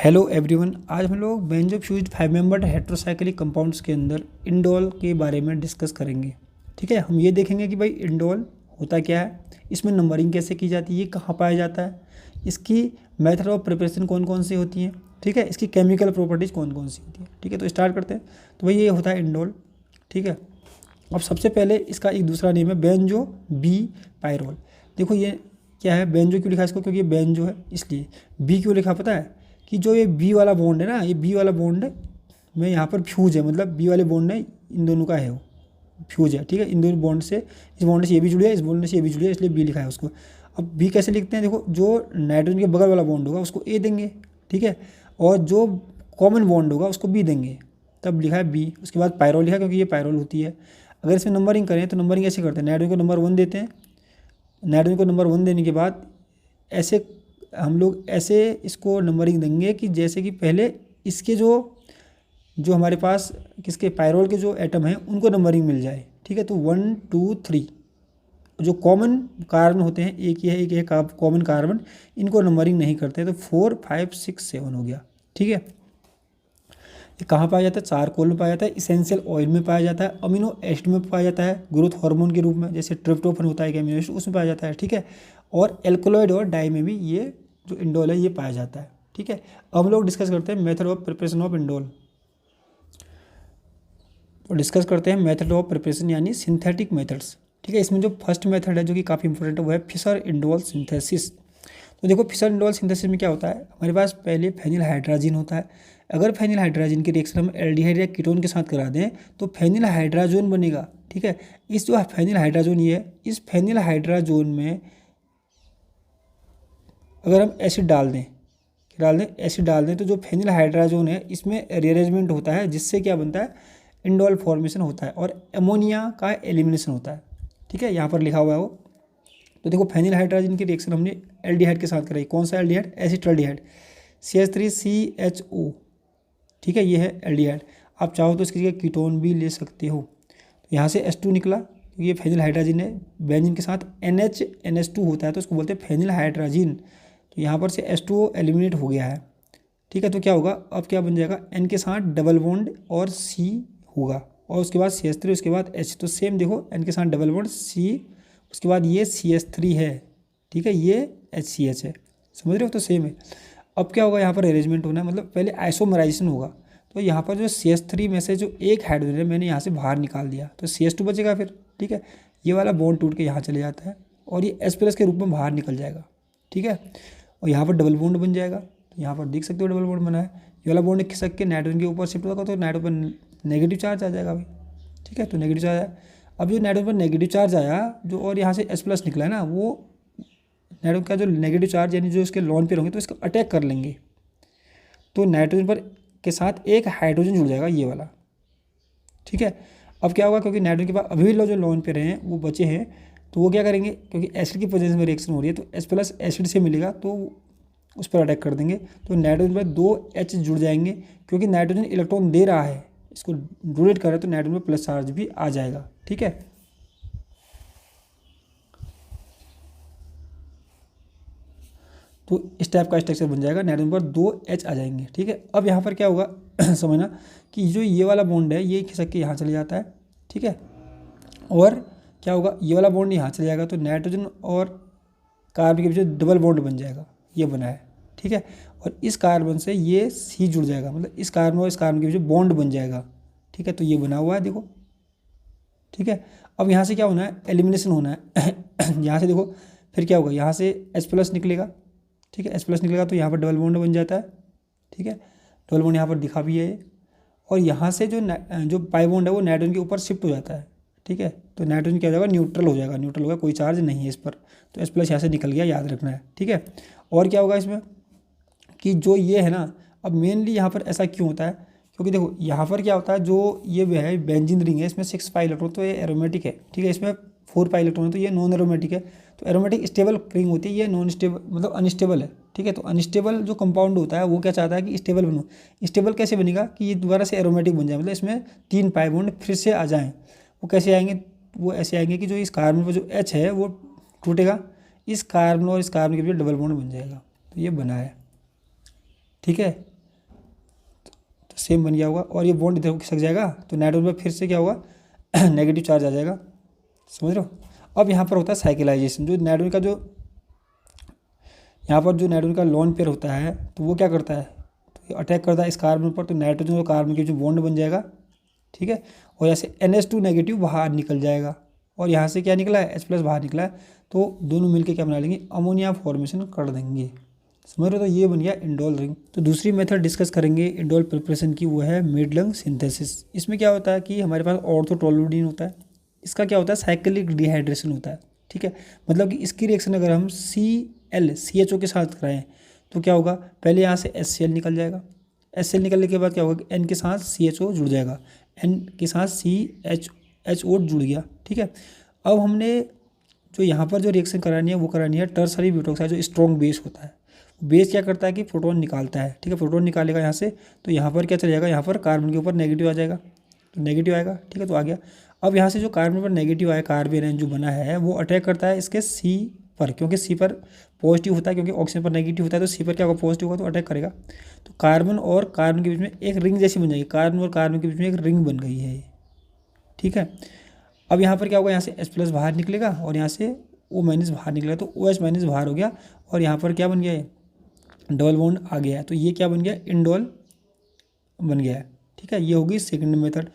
Hello everyone, आज हम लोग benzo fused 5 membered heterocyclic compounds के अंदर इंडोल के बारे में डिस्कस करेंगे। ठीक है, हम ये देखेंगे कि भाई इंडोल होता क्या है, इसमें नंबरिंग कैसे की जाती है, ये कहाँ पाया जाता है, इसकी मेथड ऑफ प्रिपरेशन कौन कौन सी होती हैं, ठीक है, इसकी केमिकल प्रॉपर्टीज़ कौन कौन सी होती है। ठीक है, तो स्टार्ट करते हैं। तो भाई ये होता है इंडोल। ठीक है, अब सबसे पहले इसका एक दूसरा नेम है बेंजो बी पायरोल। देखो ये क्या है, बेंजो क्यों लिखा है इसको, क्योंकि ये बेंजो है इसलिए। बी क्यों लिखा पता है, कि जो ये बी वाला बॉन्ड है ना, ये बी वाला बॉन्ड में यहाँ पर फ्यूज है, मतलब बी वाले बॉन्ड में इन दोनों का है, वो फ्यूज है। ठीक है, इन दोनों बॉन्ड से, इस बॉन्ड से ये भी जुड़े है, इस बॉन्ड से ये भी जुड़े है, इसलिए बी लिखा है उसको। अब बी कैसे लिखते हैं, देखो जो नाइट्रोजन के बगल वाला बॉन्ड होगा उसको ए देंगे, ठीक है, और जो कॉमन बॉन्ड होगा उसको बी देंगे, तब लिखा है बी। उसके बाद पायरोल लिखा क्योंकि ये पायरोल होती है। अगर इसमें नंबरिंग करें तो नंबरिंग ऐसे करते हैं, नाइट्रोजन को नंबर 1 देते हैं, नाइट्रोजन को नंबर 1 देने के बाद ऐसे हम लोग ऐसे इसको नंबरिंग देंगे कि जैसे कि पहले इसके जो हमारे पास किसके पायरोल के जो एटम हैं उनको नंबरिंग मिल जाए। ठीक है, तो 1 2 3 जो कॉमन कार्बन होते हैं, एक ही है, एक कॉमन कार्बन, इनको नंबरिंग नहीं करते, तो 4 5 6 7 हो गया। ठीक है, ये कहाँ पाया जाता है, चारकोल में पाया जाता है, इसेंशियल ऑयल में पाया जाता है, अमीनो एसिड में पाया जाता है, ग्रोथ हार्मोन के रूप में, जैसे ट्रिप्टोफन होता है कि अमीनो एसिड, उसमें पाया जाता है। ठीक है, और एल्कोलॉइड और डाई में भी ये जो इंडोल है ये पाया जाता है। ठीक है, अब हम लोग डिस्कस करते हैं method of preparation of indole. तो डिस्कस करते हैं मेथड ऑफ प्रिपरेशन यानी सिंथेटिक मेथड्स। ठीक है, इसमें जो फर्स्ट मेथड है जो कि काफ़ी इंपॉर्टेंट है वो है फिशर इंडोल सिंथेसिस। तो देखो फिशर इंडोल सिंथेसिस में क्या होता है, हमारे पास पहले फेनिल हाइड्राजिन होता है। अगर फेनिल हाइड्राजिन की रिएक्शन हम एल्डिहाइड या कीटोन के साथ करा दें तो फेनिल हाइड्राजोन बनेगा। ठीक है, इस जो फेनिल हाइड्राजोन ये है, इस फेनिल हाइड्राजोन में अगर हम एसिड डाल दें एसिड डाल दें तो जो फेनिल हाइड्राजोन है इसमें रीअरेंजमेंट होता है, जिससे क्या बनता है, इंडोल फॉर्मेशन होता है और अमोनिया का एलिमिनेशन होता है। ठीक है, यहाँ पर लिखा हुआ है वो। तो देखो फेनिल हाइड्राजन की रिएक्शन हमने एल्डिहाइड के साथ कराई, कौन सा एल्डिहाइड, एसिटाल्डिहाइड, CH3CHO। ठीक है, ये है एल्डिहाइड। आप चाहो तो इसकी जगह कीटोन भी ले सकते हो। तो यहाँ से H2 निकला, तो ये फेनिल हाइड्राजिन है, बेंजीन के साथ NH2 होता है तो उसको बोलते हैं फेनिल हाइड्राजिन। तो यहाँ पर से H2O एलिमिनेट हो गया है। ठीक है, तो क्या होगा, अब क्या बन जाएगा, N के साथ डबल बॉन्ड और C होगा, और उसके बाद CH3, उसके बाद H। तो सेम देखो N के साथ डबल बॉन्ड C, उसके बाद ये CH3 है। ठीक है, ये HCH है, समझ रहे हो, तो सेम है। अब क्या होगा, यहाँ पर अरेंजमेंट होना है, मतलब पहले आइसोमराइजेशन होगा। तो यहाँ पर जो CH3 में से जो एक हाइड्रोजन है मैंने यहाँ से बाहर निकाल दिया तो CH2 बचेगा फिर। ठीक है, ये वाला बॉन्ड टूट के यहाँ चले जाता है और ये H+ के रूप में बाहर निकल जाएगा। ठीक है, और यहाँ पर डबल बॉन्ड बन जाएगा, तो यहाँ पर देख सकते हो डबल बॉन्ड बना है। ये वाला बॉन्ड खिसक के नाइट्रोजन के ऊपर शिफ्ट होगा तो नाइट्रोजन पर नेगेटिव चार्ज आ जाएगा भाई। ठीक है, तो नेगेटिव चार्ज आया। अब जो नाइट्रोजन पर नेगेटिव चार्ज आया जो, और यहाँ से H+ निकला है ना, वो नाइट्रोजन का जो नेगेटिव चार्ज यानी जो इसके लॉन पेयर होंगे तो इसको अटैक कर लेंगे, तो नाइट्रोजन पर के साथ एक हाइड्रोजन जुड़ जाएगा, ये वाला। ठीक है, अब क्या होगा, क्योंकि नाइट्रोजन के पास अभी भी जो लोन पेयर हैं वो बचे हैं, तो वो क्या करेंगे, क्योंकि एसिड की प्रेजेंस में रिएक्शन हो रही है तो H+ एसिड से मिलेगा तो उस पर अटैक कर देंगे, तो नाइट्रोजन पर 2 H जुड़ जाएंगे, क्योंकि नाइट्रोजन इलेक्ट्रॉन दे रहा है, इसको डोनेट कर रहा है, तो नाइट्रोजन पर प्लस चार्ज भी आ जाएगा। ठीक है, तो इस टाइप का स्ट्रक्चर बन जाएगा, नाइट्रोजन पर 2 H आ जाएंगे। ठीक है, अब यहाँ पर क्या होगा समझना कि जो ये वाला बॉन्ड है ये खिसक के यहाँ चले जाता है। ठीक है, और क्या होगा, ये वाला बॉन्ड यहाँ चले जाएगा तो नाइट्रोजन और कार्बन के बीच डबल बॉन्ड बन जाएगा, ये बना है। ठीक है, और इस कार्बन से ये C जुड़ जाएगा, मतलब इस कार्बन और इस कार्बन के बीच बॉन्ड बन जाएगा। ठीक है, तो ये बना हुआ है देखो। ठीक है, अब यहाँ से क्या होना है, एलिमिनेशन होना है यहाँ से देखो फिर क्या होगा, यहाँ से H+ निकलेगा। ठीक है, H+ निकलेगा तो यहाँ पर डबल बॉन्ड बन जाता है। ठीक है, डबल बॉन्ड यहाँ पर दिखा भी है, और यहाँ से जो पाई बॉन्ड है वो नाइट्रोजन के ऊपर शिफ्ट हो जाता है। ठीक है, तो नाइट्रोजन क्या हो जाएगा, न्यूट्रल हो जाएगा, न्यूट्रल होगा, कोई चार्ज नहीं है इस पर, तो H+ यहाँ से निकल गया, याद रखना है। ठीक है, और क्या होगा इसमें कि जो ये है ना, अब मेनली यहाँ पर ऐसा क्यों होता है, क्योंकि देखो यहाँ पर क्या होता है, जो ये है बेंजीन रिंग है, इसमें 6 पाई इलेक्ट्रॉन, तो ये एरोमेटिक है। ठीक है, इसमें 4 पाई इलेक्ट्रॉन है तो ये नॉन एरोमेटिक है। तो एरोमेटिक स्टेबल रिंग होती है, ये नॉन स्टेबल मतलब अनस्टेबल है। ठीक है, तो अनस्टेबल जो कंपाउंड होता है वो क्या चाहता है कि स्टेबल बनो। स्टेबल कैसे बनेगा कि ये दोबारा से एरोमेटिक बन जाए, मतलब इसमें 3 पाई बॉन्ड फिर से आ जाएँ। वो कैसे आएंगे, वो ऐसे आएंगे कि जो इस कार्बन पर जो H है वो टूटेगा, इस कार्बन और इस कार्बन के बीच डबल बॉन्ड बन जाएगा, तो ये बना है। ठीक है, सेम बन गया होगा, और ये बॉन्ड इधर खिसक जाएगा तो नाइट्रोजन पर फिर से क्या होगा नेगेटिव चार्ज आ जाएगा, समझ रहे हो। अब यहाँ पर होता है साइकिलाइजेशन, जो नाइट्रोजन का जो यहाँ पर जो नाइट्रोजन का लोन पेयर होता है तो वो क्या करता है, तो ये अटैक करता है इस कार्बन पर, तो नाइट्रोजन और कार्बन के जो बॉन्ड बन जाएगा, ठीक है। और यहाँ से NH2 नेगेटिव बाहर निकल जाएगा, और यहाँ से क्या निकला है H+ बाहर निकला है, तो दोनों मिलके क्या बना लेंगे, अमोनिया फॉर्मेशन कर देंगे, समझ रहे हो। तो ये बन गया इंडोल रिंग। तो दूसरी मेथड डिस्कस करेंगे इंडोल प्रिपरेशन की, वो है मेडलंग सिंथेसिस। इसमें क्या होता है कि हमारे पास ऑर्थोटोलुडीन होता है, इसका क्या होता है साइक्लिक डिहाइड्रेशन होता है, ठीक है। मतलब कि इसकी रिएक्शन अगर हम CH2 के साथ कराएं तो क्या होगा, पहले यहाँ से HCl निकल जाएगा, HCl निकलने के बाद क्या होगा, N के साथ CHO जुड़ जाएगा, N के साथ CHO जुड़ गया, ठीक है। अब हमने जो यहाँ पर जो रिएक्शन करानी है वो करानी है टर्सरी ब्यूटोक्साइड, जो स्ट्रॉन्ग बेस होता है। बेस क्या करता है कि प्रोटॉन निकालता है, ठीक है, प्रोटॉन निकालेगा यहाँ से, तो यहाँ पर क्या चल जाएगा, यहाँ पर कार्बन के ऊपर नेगेटिव आ जाएगा, तो नेगेटिव आएगा, ठीक है, तो आ गया। अब यहाँ से जो कार्बन पर नेगेटिव आया, कार्बन जो बना है वो अटैक करता है इसके C पर, क्योंकि C पर पॉजिटिव होता है, क्योंकि ऑक्सीजन पर नेगेटिव होता है, तो C पर क्या होगा, पॉजिटिव होगा, तो अटैक करेगा। तो कार्बन और कार्बन के बीच में एक रिंग जैसी बन जाएगी, कार्बन और कार्बन के बीच में एक रिंग बन गई है, ठीक है। अब यहाँ पर क्या होगा, यहाँ से H+ बाहर निकलेगा और यहाँ से O- बाहर निकलेगा, तो OH- बाहर हो गया, और यहाँ पर क्या बन गया है, डबल बॉन्ड आ गया है, तो ये क्या बन गया, इंडोल बन गया है, ठीक है। ये होगी सेकंड मेथड।